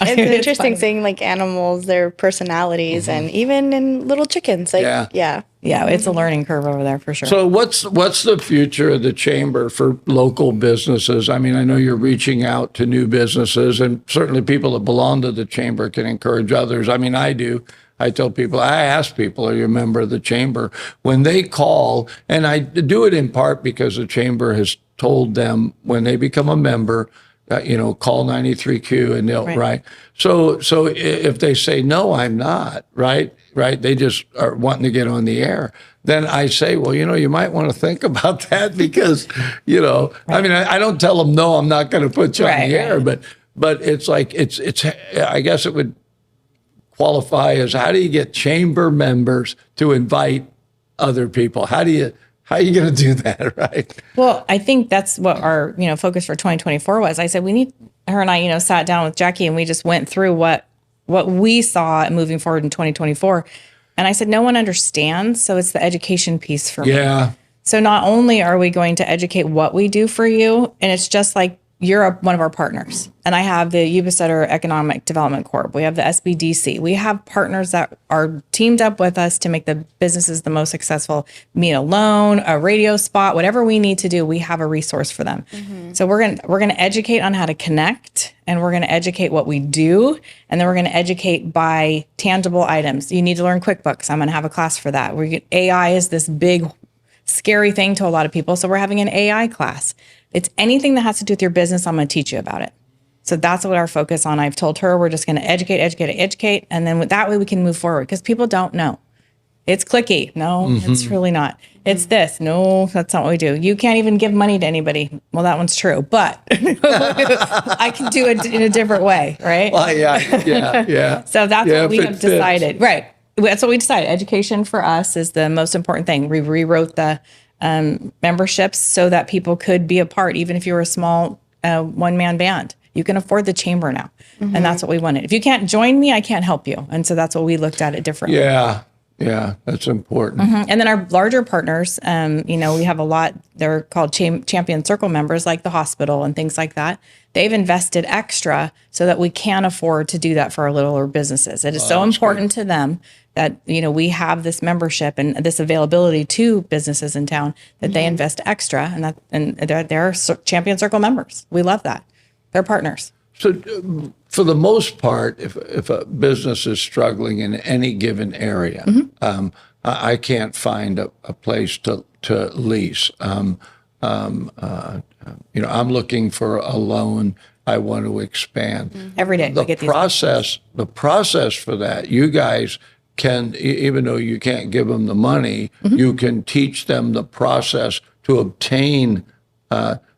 It's interesting seeing like animals, their personalities, and even in little chickens. Like, Yeah. Yeah, it's a learning curve over there for sure. So what's the future of the chamber for local businesses? I mean, I know you're reaching out to new businesses, and certainly people that belong to the chamber can encourage others. I mean, I do. I tell people, I ask people, are you a member of the chamber? When they call, and I do it in part because the chamber has told them when they become a member, call 93Q and they'll, right? So if they say, no, I'm not, right? They just are wanting to get on the air. Then I say, well, you might want to think about that because, I mean, I don't tell them, no, I'm not going to put you on the air, but it's like, it's, I guess it would qualify as, how do you get chamber members to invite other people? How are you going to do that, right? Well, I think that's what our, focus for 2024 was. I said, her and I, sat down with Jackie and we just went through what we saw moving forward in 2024. And I said, no one understands. So it's the education piece for me. Yeah. So not only are we going to educate what we do for you, and it's just like you're one of our partners. And I have the Yuba-Sutter Economic Development Corp. We have the SBDC. We have partners that are teamed up with us to make the businesses the most successful. Meet a loan, a radio spot, whatever we need to do, we have a resource for them. Mm-hmm. So we're gonna educate on how to connect, and we're gonna educate what we do, and then we're gonna educate by tangible items. You need to learn QuickBooks. I'm gonna have a class for that. AI is this big, scary thing to a lot of people. So we're having an AI class. It's anything that has to do with your business, I'm going to teach you about it. So that's what our focus on. I've told her we're just going to educate. And then that way we can move forward because people don't know. It's clicky. No, it's really not. It's this. No, that's not what we do. You can't even give money to anybody. Well, that one's true, but I can do it in a different way, right? Well, yeah. So that's what we if it have decided. Right. That's what we decided. Education for us is the most important thing. We rewrote the memberships so that people could be a part, even if you were a small one-man band. You can afford the chamber now. Mm-hmm. And that's what we wanted. If you can't join me, I can't help you. And so that's what we looked at it differently. Yeah, that's important. Mm-hmm. And then our larger partners, we have a lot, they're called champion circle members, like the hospital and things like that. They've invested extra so that we can afford to do that for our littler businesses. It is so important to them that, we have this membership and this availability to businesses in town that they invest extra, and they're champion circle members. We love that. They're partners. So for the most part, if a business is struggling in any given area, I can't find a place to lease. I'm looking for a loan. I want to expand. Every day. The process for that, you guys can, even though you can't give them the money, you can teach them the process to obtain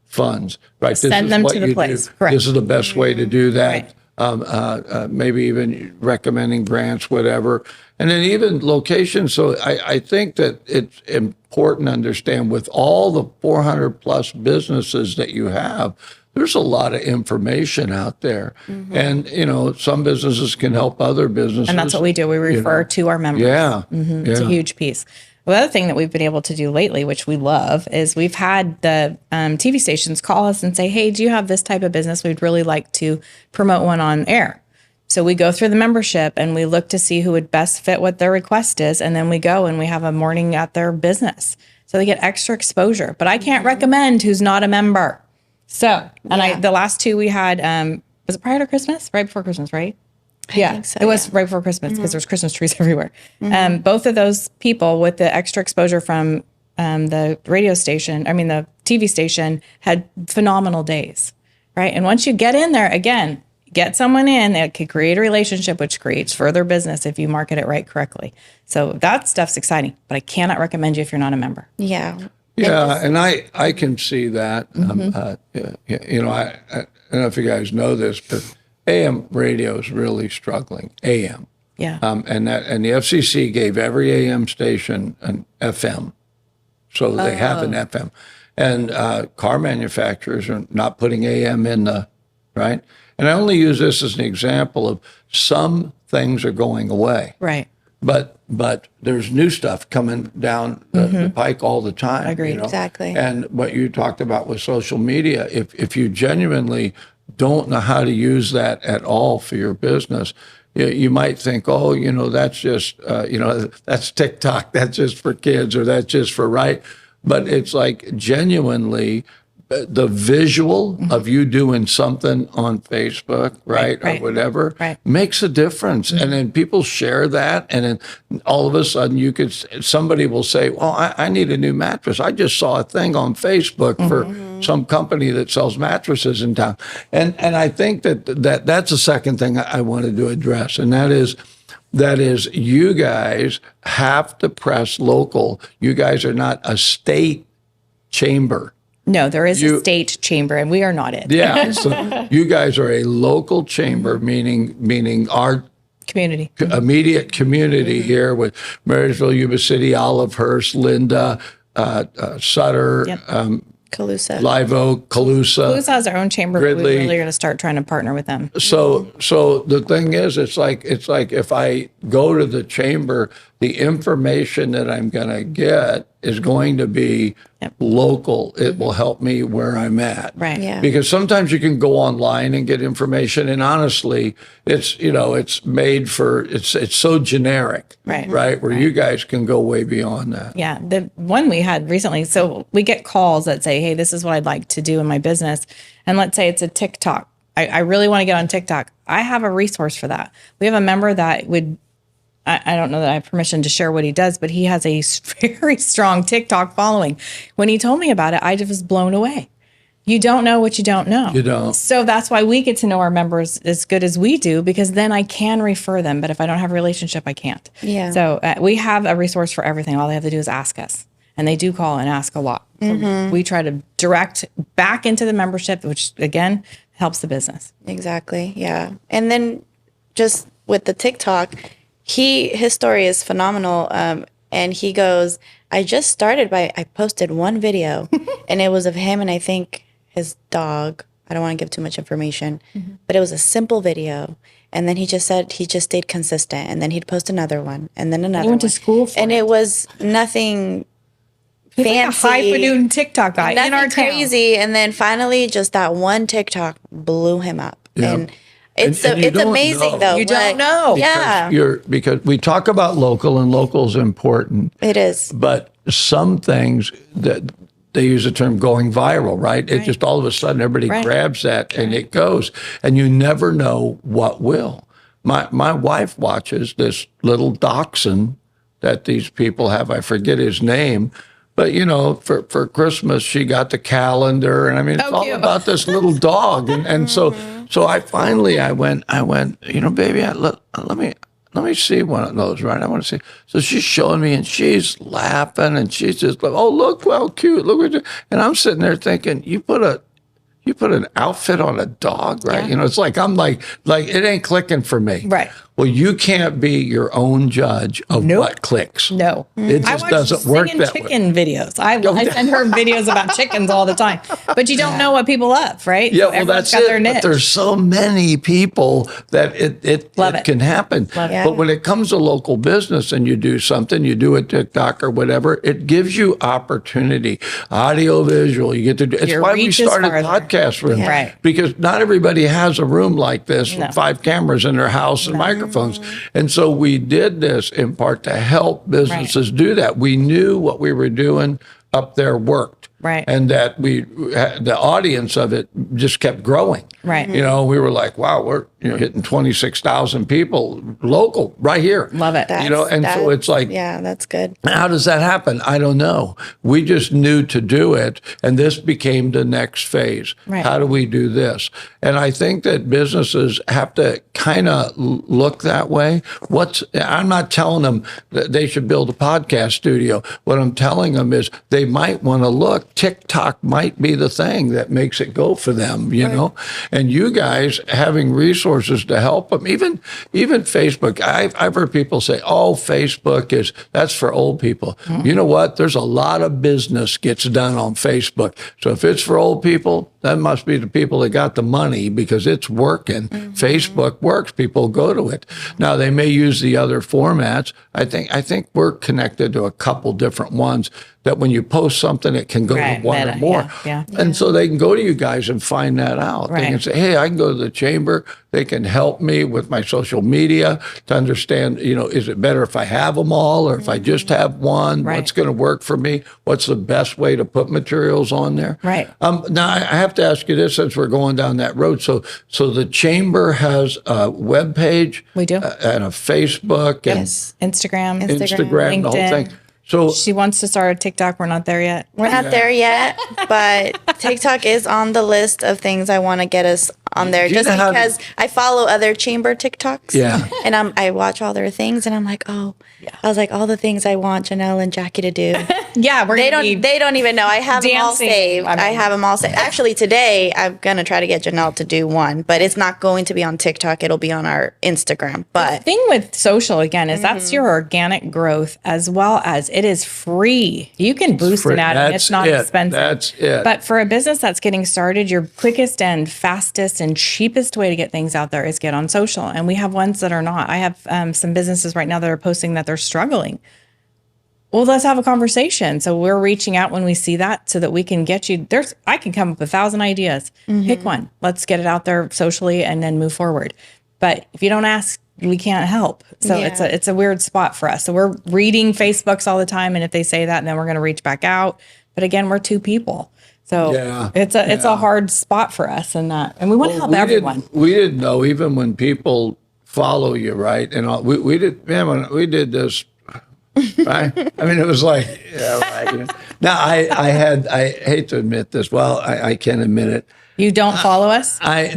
funds, right? Send them to the place. Correct. This is the best way to do that. Right. Maybe even recommending grants, whatever. And then even locations. So I think that it's important to understand with all the 400 plus businesses that you have, there's a lot of information out there. And, some businesses can help other businesses. And that's what we do. We refer to our members. Yeah. It's a huge piece. The other thing that we've been able to do lately, which we love, is we've had the TV stations call us and say, hey, do you have this type of business? We'd really like to promote one on air. So we go through the membership and we look to see who would best fit what their request is. And then we go and we have a morning at their business. So they get extra exposure. But I can't recommend who's not a member. So, and the last two we had, was it prior to Christmas? Right before Christmas, right? I think so, it was right before Christmas because there's Christmas trees everywhere. Both of those people with the extra exposure from the the TV station had phenomenal days, right? And once you get in there, again, get someone in that could create a relationship, which creates further business if you market it right correctly. So that stuff's exciting, but I cannot recommend you if you're not a member. Yeah. Yeah, and I can see that. I don't know if you guys know this, but AM radio is really struggling. AM. Yeah. And the FCC gave every AM station an FM, so they have an FM. And car manufacturers are not putting AM in the right. And I only use this as an example of some things are going away. Right. But there's new stuff coming down the pike all the time. Agreed. Exactly. And what you talked about with social media, if you genuinely don't know how to use that at all for your business, you might think, oh, that's just, that's TikTok, that's just for kids, or that's just for But it's like genuinely the visual of you doing something on Facebook, right. Or whatever, makes a difference. And then people share that, and then all of a sudden somebody will say, well, I need a new mattress. I just saw a thing on Facebook for some company that sells mattresses in town. And I think that's the second thing I wanted to address, and that is you guys have to press local. You guys are not a state chamber. No, there is a state chamber, and we are not it. Yeah, so you guys are a local chamber, meaning our community, immediate community here with Marysville, Yuba City, Olivehurst, Linda, Sutter, Calusa. Live Oak, Calusa. Calusa has their own chamber. Gridley. But we really are going to start trying to partner with them. So the thing is, it's like if I go to the chamber, the information that I'm going to get is going to be local. It will help me where I'm at. Right. Yeah. Because sometimes you can go online and get information, and honestly, it's made for it's so generic. Right. Where you guys can go way beyond that. Yeah. The one we had recently, so we get calls that say, hey, this is what I'd like to do in my business. And let's say it's a TikTok. I really want to get on TikTok. I have a resource for that. We have a member that would, I don't know that I have permission to share what he does, but he has a very strong TikTok following. When he told me about it, I just was blown away. You don't know what you don't know. You don't. So that's why we get to know our members as good as we do, because then I can refer them. But if I don't have a relationship, I can't. Yeah. So we have a resource for everything. All they have to do is ask us. And they do call and ask a lot. So we try to direct back into the membership, which, again, helps the business. Exactly. Yeah. And then just with the TikTok, his story is phenomenal. And he goes, I just started I posted one video and it was of him and I think his dog. I don't want to give too much information, but it was a simple video. And then he just said he just stayed consistent, and then he'd post another one and then another one. He went to school for and it was nothing He's fancy. like a highfalutin TikTok guy Nothing in our town. crazy. And then finally just that one TikTok blew him up. Yeah. And it's And you it's don't amazing know. though. You don't but- know. Yeah. Because we talk about local, and local is important. It is. But some things that they use the term going viral, right? It just all of a sudden everybody grabs that and it goes, and you never know what will. My wife watches this little dachshund that these people have. I forget his name, but for Christmas she got the calendar, and I mean it's all cute. about this little dog, and so I finally went, baby, let me see one of those, right? I want to see. So she's showing me, and she's laughing, and she's just like, oh, look how cute. Look what you. And I'm sitting there thinking, you put an outfit on a dog, right? Yeah. It's like, I'm like it ain't clicking for me. Right. Well, you can't be your own judge of what clicks. No, It I just watch doesn't work singing that way. chicken videos. I send her videos about chickens all the time, but you don't know what people love, right? Yeah, So well, everyone's that's got their it. niche. But there's so many people that it Love it. can happen. Love it. But when it comes to local business and you do something, you do a TikTok or whatever, it gives you opportunity, audio, visual. You get to do. It's Your why we reach is started farther. podcast rooms, Right. because not everybody has a room like this No. with 5 cameras in their house and microphones. And so we did this in part to help businesses do that. We knew what we were doing up there worked. Right. And that the audience of it just kept growing. Right. You know, we were like, wow, we're hitting 26,000 people local right here. Love it. You know, and so it's like, yeah, that's good. how does that happen? I don't know. We just knew to do it, and this became the next phase. Right. How do we do this? And I think that businesses have to kind of look that way. I'm not telling them that they should build a podcast studio. What I'm telling them is they might want to look. TikTok might be the thing that makes it go for them, you know? And you guys having resources to help them, even Facebook. I've heard people say, oh, Facebook that's for old people. Mm-hmm. You know what? There's a lot of business gets done on Facebook. So if it's for old people, that must be the people that got the money because it's working. Mm-hmm. Facebook works. People go to it. Now they may use the other formats. I think we're connected to a couple different ones that when you post something, it can go to one or more. Yeah. And so they can go to you guys and find that out. They can say, hey, I can go to the chamber. They can help me with my social media to understand, is it better if I have them all or if I just have one? Right. What's going to work for me? What's the best way to put materials on there? Right. Now, I have to ask you this since we're going down that road. So the chamber has a web page. We do. And a Facebook. And Yes. Instagram, Instagram, the whole LinkedIn. thing. So She wants to start a TikTok. We're not there yet. We're not there yet, but TikTok is on the list of things I want to get us on there Do you just know how to- because I follow other chamber TikToks. Yeah. And I watch all their things and I'm like, I was like, all the things I want Janell and Jackie to do. Yeah, we're They gonna don't. be They don't even know. I have them all dancing. saved. I mean- I have them all saved. Actually, today I'm gonna try to get Janelle to do one, but it's not going to be on TikTok. It'll be on our Instagram. But thing with social again is that's your organic growth as well as it is free. You can boost free. an ad and That's it's not it. expensive. That's it. But for a business that's getting started, your quickest and fastest and cheapest way to get things out there is get on social. And we have ones that are not. I have some businesses right now that are posting that they're struggling. Well, let's have a conversation. So we're reaching out when we see that so that we can get you I can come up with 1,000 ideas. Pick one. Let's get it out there socially and then move forward. But if you don't ask, we can't help. So Yeah. it's a weird spot for us. So we're reading Facebooks all the time. And if they say that, then we're going to reach back out. But again, we're 2 people. So it's a hard spot for us and we want to help everyone. We didn't know even when people follow you, right? And we did, man, when we did this, right? I mean, it was like, right. Now I hate to admit this. Well, I can't admit it. You don't follow us? I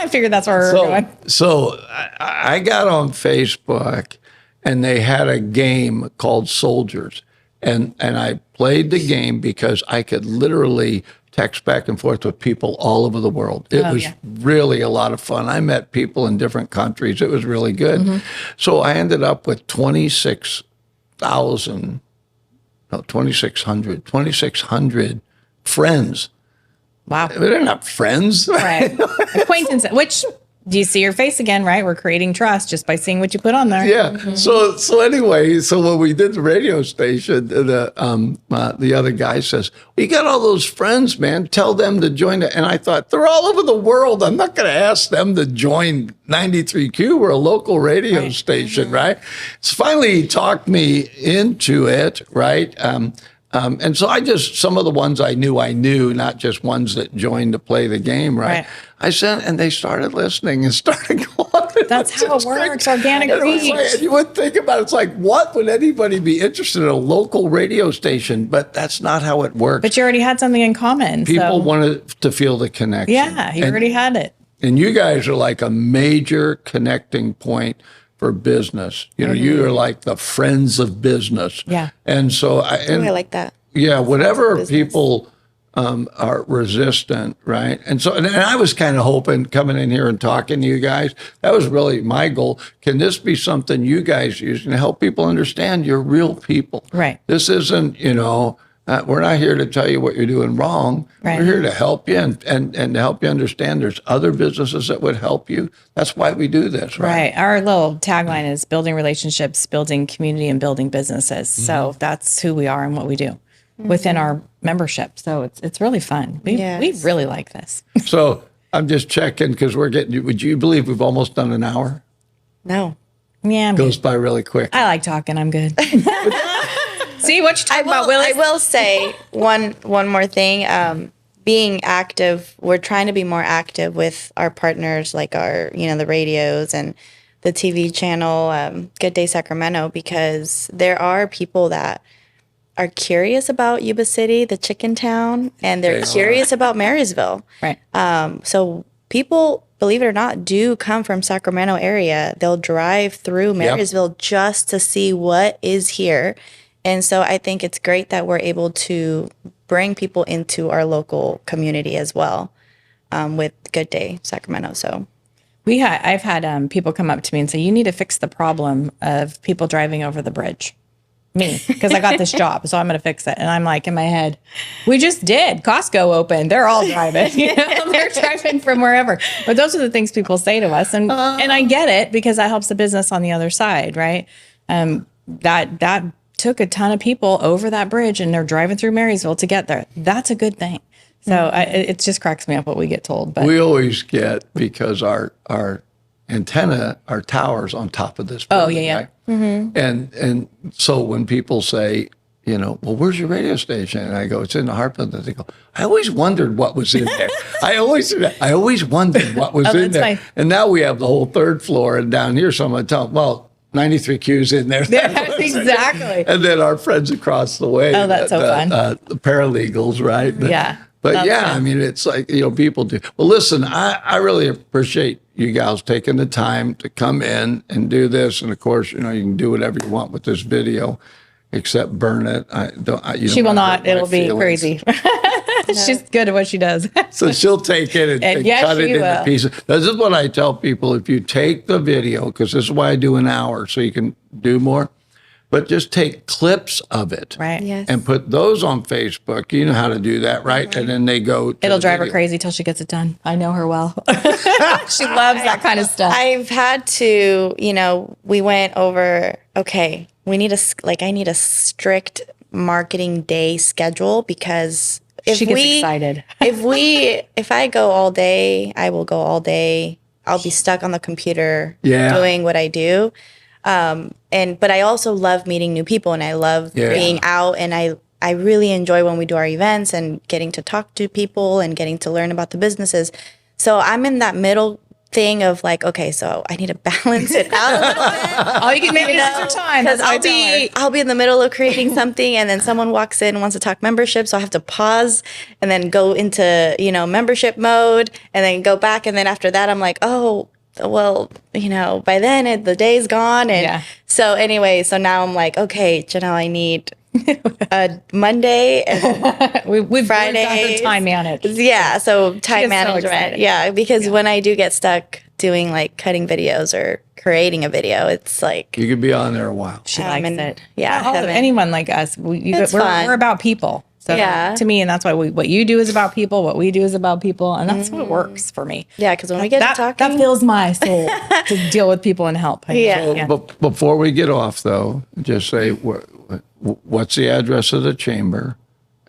figured that's where we're going. So I got on Facebook and they had a game called Soldiers. And I played the game because I could literally text back and forth with people all over the world. It was really a lot of fun. I met people in different countries. It was really good. Mm-hmm. So I ended up with 2,600 friends. Wow. They're not friends. Right. Acquaintance, which do you see your face again, right? We're creating trust just by seeing what you put on there. Yeah. So anyway, so when we did the radio station, the other guy says, "You got all those friends, man. Tell them to join it." And I thought, they're all over the world. I'm not going to ask them to join 93Q. We're a local radio station, right? So finally, he talked me into it, right? And so some of the ones I knew, not just ones that joined to play the game, right? I sent, and they started listening and started going. That's how it works, organic reach. You would think about it, it's like, what would anybody be interested in a local radio station? But that's not how it works. But you already had something in common. People so. wanted to feel the connection. Yeah, you already had it. And you guys are like a major connecting point for business. You are like the friends of business. Yeah. And so I like that. yeah, whatever people are resistant, right? And so, and I was kind of hoping coming in here and talking to you guys, that was really my goal. Can this be something you guys use to help people understand you're real people? Right. This isn't, we're not here to tell you what you're doing wrong. Right. We're here to help you and to help you understand there's other businesses that would help you. That's why we do this, right? Right. Our little tagline is building relationships, building community, and building businesses. So that's who we are and what we do within our membership. So it's really fun. We really like this. So I'm just checking because would you believe we've almost done an hour? No. Yeah, Goes by really quick. I like talking. I'm good. See what you talking about, Willis? I will say one more thing. Being active, we're trying to be more active with our partners, like our, the radios and the TV channel, Good Day Sacramento, because there are people that are curious about Yuba City, the chicken town, and they're curious about Marysville. Right. So people, believe it or not, do come from Sacramento area. They'll drive through Marysville just to see what is here. And so I think it's great that we're able to bring people into our local community as well with Good Day Sacramento. So I've had people come up to me and say, you need to fix the problem of people driving over the bridge. Me, because I got this job, so I'm going to fix it. And I'm like, in my head, we just did. Costco opened. They're all driving. They're driving from wherever. But those are the things people say to us. And I get it because that helps the business on the other side, right? That took a ton of people over that bridge and they're driving through Marysville to get there. That's a good thing. So it just cracks me up what we get told. But we always get, because our antenna, our towers on top of this building, yeah. right? And so when people say, well, where's your radio station? And I go, it's in the Hartland. And they go, I always wondered what was in there. I always wondered what was in there. Fine. And now we have the whole third floor, and down here, someone tell them, well, 93Q's in there. Exactly. And then our friends across the way. Oh, that's so fun. The paralegals, right? Yeah. But I mean, it's like, people do. Well, listen, I really appreciate you guys taking the time to come in and do this. And of course, you can do whatever you want with this video, except burn it. She will not. It'll be crazy. She's good at what she does. So she'll take it and cut it into pieces. This is what I tell people. If you take the video, because this is why I do an hour, so you can do more, but just take clips of it, Right. Yes. and put those on Facebook. You know how to do that, right? And then they go to It'll the drive her video. crazy till she gets it done. I know her well. She loves that kind of stuff. I've had to, we went over, okay, I need a strict marketing day schedule, because if she gets excited. if I go all day, I will go all day. I'll be stuck on the computer doing what I do. But I also love meeting new people, and I love being out, and I really enjoy when we do our events and getting to talk to people and getting to learn about the businesses. So I'm in that middle thing of like, okay, so I need to balance it out a little bit. All you can make is your time. Because I'll be in the middle of creating something, and then someone walks in and wants to talk membership, so I have to pause and then go into membership mode, and then go back, and then after that I'm like, oh, well, by then the day's gone, and so anyway, so now I'm like, okay, Janell, I need a Monday and we've Friday got her time managed. Yeah, so time management. So because when I do get stuck doing like cutting videos or creating a video, it's like You could be on there a while. She likes it. Yeah, anyone like us, we're about people. So to me, and that's why what you do is about people, what we do is about people, and that's what works for me. Yeah, because when we get to talking, that fills my soul to deal with people and help. But before we get off, though, just say what's the address of the chamber?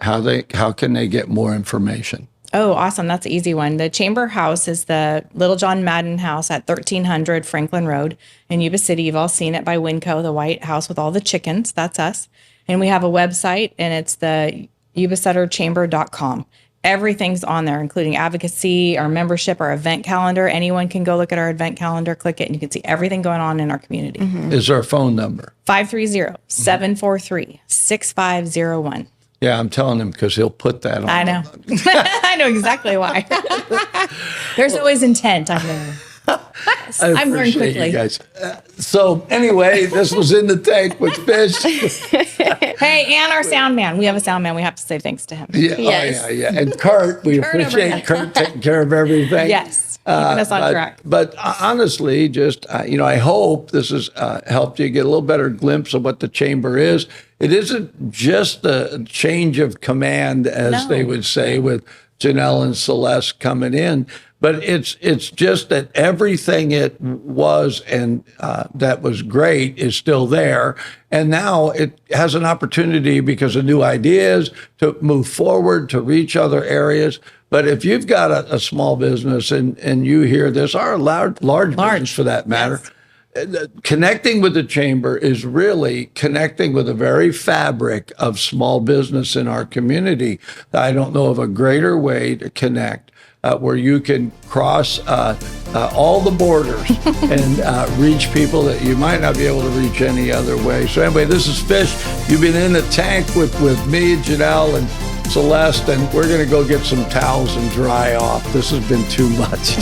How can they get more information? Oh, awesome. That's an easy one. The Chamber House is the Little John Madden House at 1300 Franklin Road in Yuba City. You've all seen it by Winco, the white house with all the chickens. That's us. And we have a website, and it's the Yuba-Sutter-Chamber.com. Everything's on there, including advocacy, our membership, our event calendar. Anyone can go look at our event calendar, click it, and you can see everything going on in our community. Is there a phone number? 530-743-6501. Yeah, I'm telling him because he'll put that on. I know. I know exactly why. There's always intent, I know. I've learned appreciate quickly. you guys. So anyway, this was In the Tank with Fish. Hey, and our sound man. We have a sound man. We have to say thanks to him. Yeah, Yes. oh, yeah. And Kurt, we Kurt appreciate Kurt taking care of everything. Yes, keeping us on track. But honestly, just, I hope this has helped you get a little better glimpse of what the chamber is. It isn't just a change of command, as they would say, with Janell and Celeste coming in, but it's just that everything it was and that was great is still there. And now it has an opportunity because of new ideas to move forward, to reach other areas. But if you've got a small business and you hear this, or a large business for that matter, connecting with the chamber is really connecting with the very fabric of small business in our community. I don't know of a greater way to connect where you can cross all the borders and reach people that you might not be able to reach any other way. So anyway, this is Fish. You've been in the tank with me, Janell, and Celeste, and we're going to go get some towels and dry off. This has been too much.